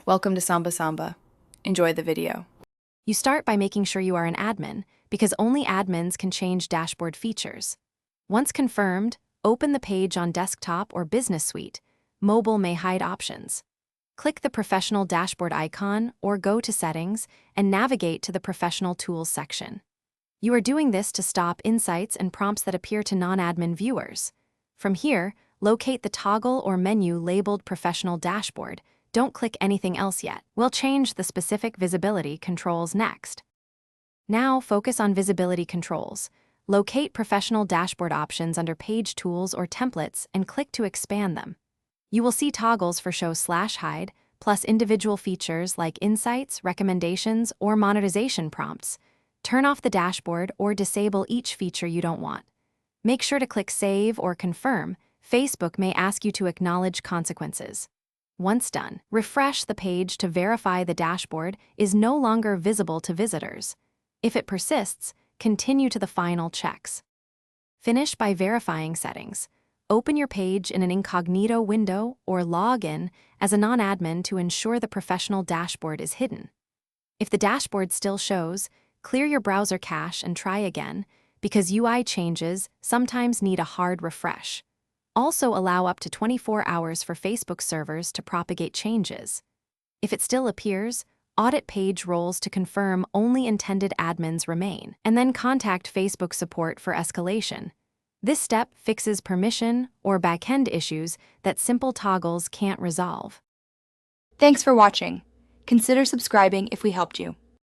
Welcome to Samba Samba. Enjoy the video. You start by making sure you are an admin, because only admins can change dashboard features. Once confirmed, open the page on desktop or business suite. Mobile may hide options. Click the Professional Dashboard icon or go to Settings and navigate to the Professional Tools section. You are doing this to stop insights and prompts that appear to non-admin viewers. From here, locate the toggle or menu labeled Professional Dashboard. Don't click anything else yet. We'll change the specific visibility controls next. Now focus on visibility controls. Locate Professional Dashboard options under Page Tools or Templates and click to expand them. You will see toggles for show/hide, plus individual features like insights, recommendations, or monetization prompts. Turn off the dashboard or disable each feature you don't want. Make sure to click Save or Confirm. Facebook may ask you to acknowledge consequences. Once done, refresh the page to verify the dashboard is no longer visible to visitors. If it persists, continue to the final checks. Finish by verifying settings. Open your page in an incognito window or log in as a non-admin to ensure the professional dashboard is hidden. If the dashboard still shows, clear your browser cache and try again, because UI changes sometimes need a hard refresh. Also allow up to 24 hours for Facebook servers to propagate changes. If it still appears, audit page roles to confirm only intended admins remain, and then contact Facebook support for escalation. This step fixes permission or backend issues that simple toggles can't resolve. Thanks for watching. Consider subscribing if we helped you.